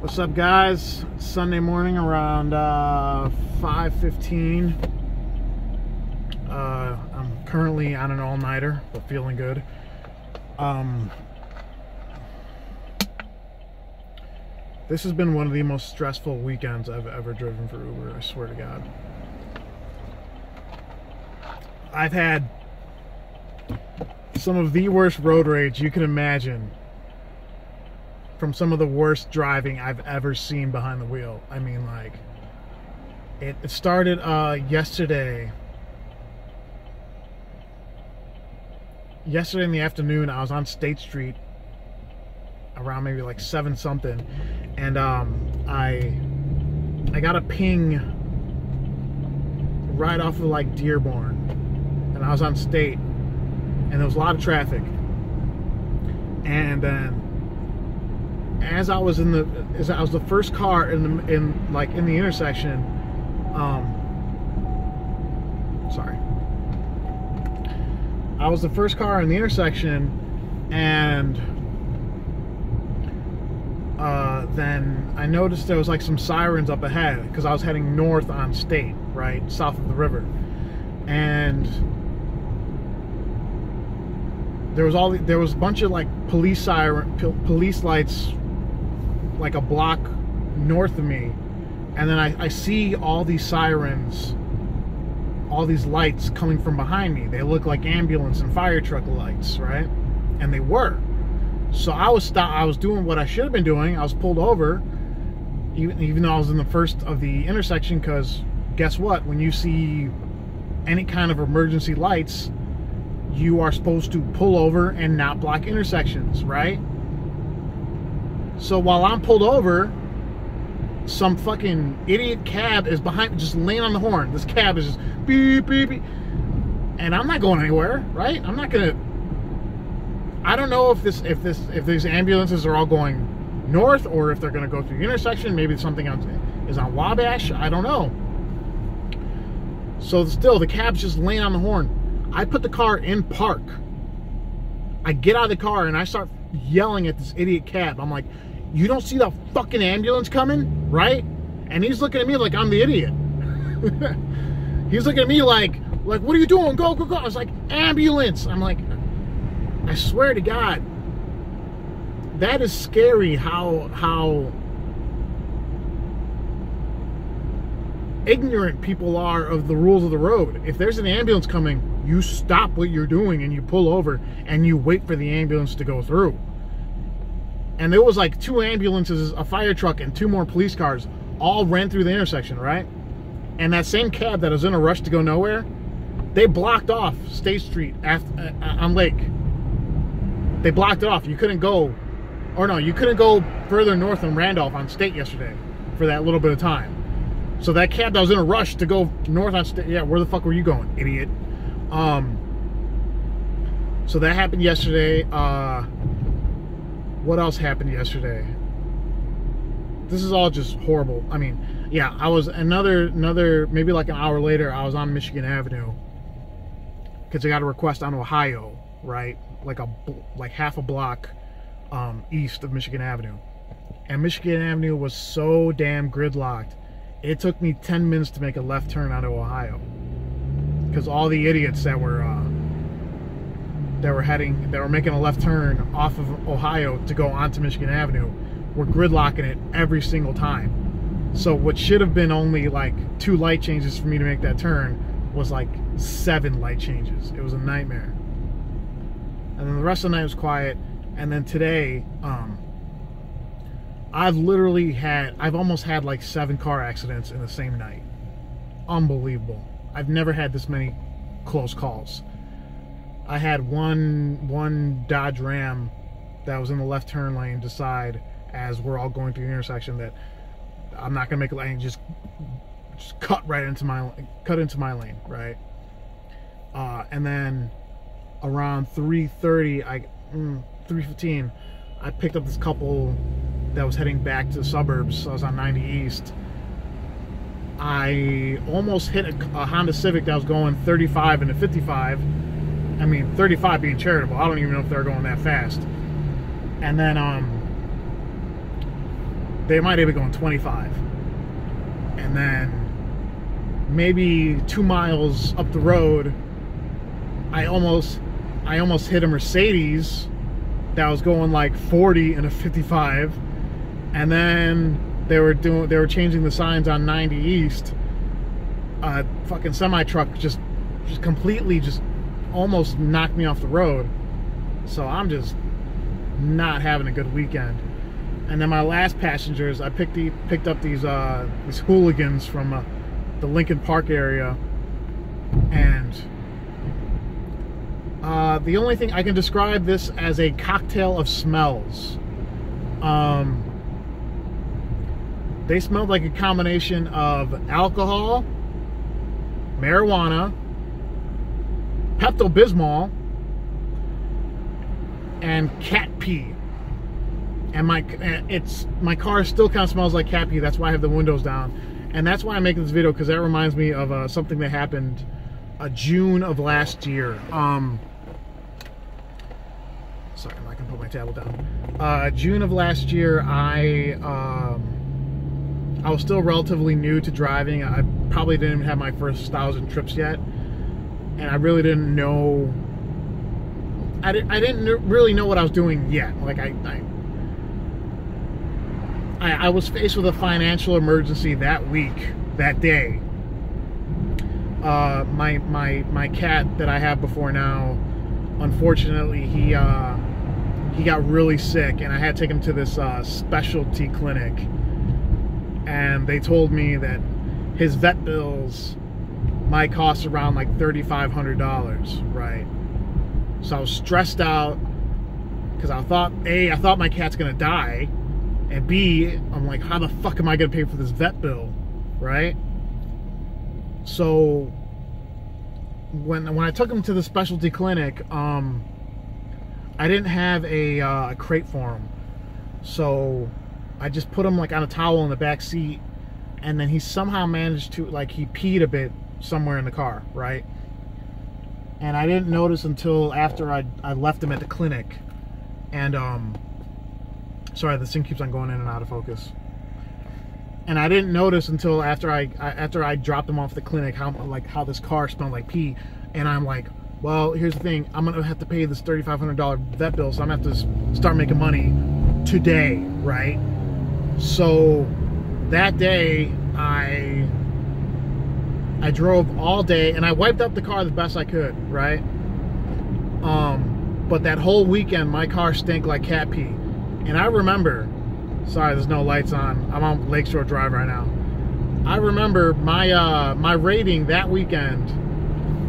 What's up, guys? It's Sunday morning around 5:15. I'm currently on an all-nighter, but feeling good. This has been one of the most stressful weekends I've ever driven for Uber, I swear to God. I've had some of the worst road rage you can imagine from some of the worst driving I've ever seen behind the wheel. I mean, like, it started yesterday in the afternoon. I was on State Street around maybe like 7 something, and I got a ping right off of like Dearborn, and I was on State, and there was a lot of traffic. And then as I was the first car in the intersection, I was the first car in the intersection, and then I noticed there was like some sirens up ahead because I was heading north on State, right, south of the river, and there was a bunch of like police lights like a block north of me, and then I see all these sirens, all these lights coming from behind me. They look like ambulance and fire truck lights, right? And they were. So I was doing what I should have been doing. I was pulled over, even though I was in the first of the intersection, because guess what? When you see any kind of emergency lights, you are supposed to pull over and not block intersections, right? So while I'm pulled over, some fucking idiot cab is behind me, just laying on the horn. This cab is just beep, beep, beep. And I'm not going anywhere, right? I'm not gonna. I don't know if these ambulances are all going north, or if they're gonna go through the intersection. Maybe something else is on Wabash. I don't know. So still, the cab's just laying on the horn. I put the car in park. I get out of the car and I start yelling at this idiot cab. I'm like, you don't see the fucking ambulance coming, right? And he's looking at me like I'm the idiot. He's looking at me like, what are you doing? Go, go, go. I was like, ambulance. I'm like, I swear to God, that is scary how ignorant people are of the rules of the road. If there's an ambulance coming, you stop what you're doing and you pull over and you wait for the ambulance to go through. And there was like 2 ambulances, a fire truck, and 2 more police cars all ran through the intersection, right? And that same cab that was in a rush to go nowhere, they blocked off State Street on Lake. They blocked it off. You couldn't go, or no, you couldn't go further north than Randolph on State yesterday for that little bit of time. So that cab that was in a rush to go north on State, yeah, where the fuck were you going, idiot? So that happened yesterday. What else happened yesterday? This is all just horrible. I mean, yeah, I was another maybe like an hour later, I was on Michigan Avenue because I got a request on Ohio, right? Like half a block east of Michigan Avenue. And Michigan Avenue was so damn gridlocked. It took me 10 minutes to make a left turn onto Ohio because all the idiots that were making a left turn off of Ohio to go onto Michigan Avenue were gridlocking it every single time. So what should have been only like 2 light changes for me to make that turn was like 7 light changes. It was a nightmare. And then the rest of the night was quiet. And then today, I've almost had like 7 car accidents in the same night. Unbelievable. I've never had this many close calls. I had one Dodge Ram that was in the left turn lane decide as we're all going through the intersection that I'm not gonna make a lane, just cut into my lane, right? And then around 3:15, I picked up this couple that was heading back to the suburbs. I was on 90 East. I almost hit a Honda Civic that was going 35 into 55. I mean, 35 being charitable. I don't even know if they're going that fast. And then they might even be going 25. And then maybe 2 miles up the road, I almost hit a Mercedes that was going like 40 in a 55, and then they were changing the signs on 90 East. A fucking semi truck just completely almost knocked me off the road. So I'm just not having a good weekend. And then my last passengers, I picked up these hooligans from the Lincoln Park area, and the only thing I can describe this as a cocktail of smells. They smelled like a combination of alcohol, marijuana, Pepto-Bismol, and cat pee. And my car still kind of smells like cat pee. That's why I have the windows down. And that's why I'm making this video, because that reminds me of something that happened June of last year. Sorry, I'm not gonna put my tablet down. June of last year, I was still relatively new to driving. I probably didn't even have my first 1,000 trips yet, and I really didn't know. I didn't really know what I was doing yet. Like I was faced with a financial emergency that week, that day. My cat that I have before now, unfortunately, he got really sick, and I had to take him to this specialty clinic, and they told me that his vet bills might cost around like $3,500, right? So I was stressed out because I thought, A, I thought my cat's gonna die, and B, I'm like, how the fuck am I gonna pay for this vet bill, right? So when I took him to the specialty clinic, I didn't have a crate for him, so I just put him like on a towel in the back seat, and then he somehow managed to, like, he peed a bit somewhere in the car, right? And I didn't notice until after I left him at the clinic. And sorry, the thing keeps on going in and out of focus. And I didn't notice until after I dropped him off the clinic how this car smelled like pee. And I'm like, well, here's the thing, I'm gonna have to pay this $3,500 vet bill, so I'm gonna have to start making money today, right? So that day I drove all day, and I wiped up the car the best I could, right? But that whole weekend my car stank like cat pee. And I remember, sorry, there's no lights on, I'm on Lakeshore Drive right now. I remember my rating that weekend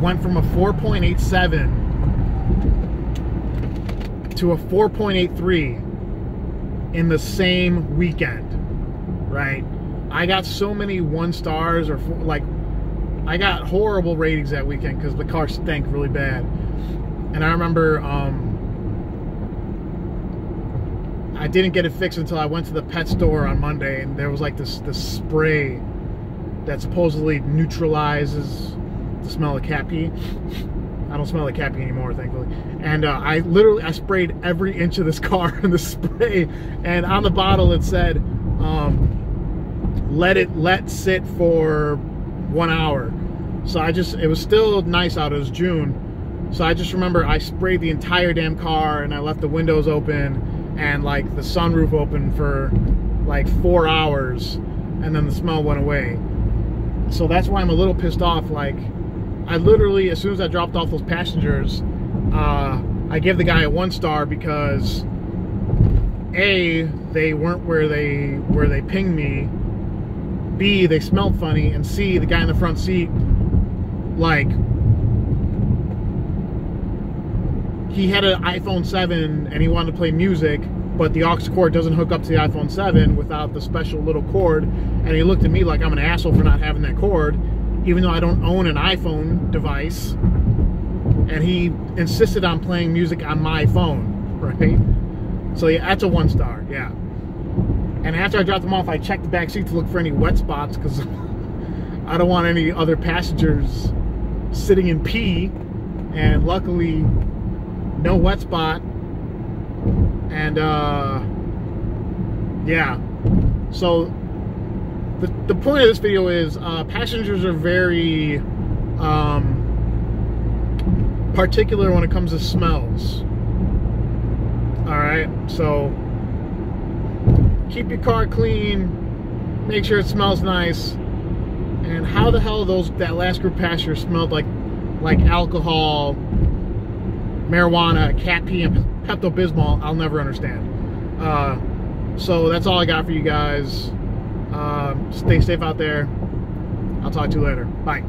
went from a 4.87 to a 4.83 in the same weekend, right? I got so many 1 stars, or I got horrible ratings that weekend because the car stank really bad. And I remember I didn't get it fixed until I went to the pet store on Monday, and there was like this spray that supposedly neutralizes the smell of cat pee. I don't smell like cat pee anymore, thankfully. And I sprayed every inch of this car in the spray, and on the bottle it said, let sit for 1 hour. So it was still nice out, it was June. So I just remember I sprayed the entire damn car, and I left the windows open and like the sunroof open for like 4 hours, and then the smell went away. So that's why I'm a little pissed off. Like, I literally, as soon as I dropped off those passengers, I gave the guy a 1 star because A, they weren't where they pinged me, B, they smelled funny, and C, the guy in the front seat, like, he had an iPhone 7 and he wanted to play music, but the aux cord doesn't hook up to the iPhone 7 without the special little cord, and he looked at me like I'm an asshole for not having that cord, even though I don't own an iPhone device, and he insisted on playing music on my phone, right? So yeah, that's a 1 star, yeah. And after I dropped them off, I checked the back seat to look for any wet spots, because I don't want any other passengers sitting in pee, and luckily no wet spot. And yeah, So the point of this video is passengers are very particular when it comes to smells. All right, so keep your car clean, make sure it smells nice. And how the hell that last group passenger smelled like alcohol, marijuana, cat pee, and Pepto-Bismol, I'll never understand. So that's all I got for you guys. Stay safe out there. I'll talk to you later. Bye.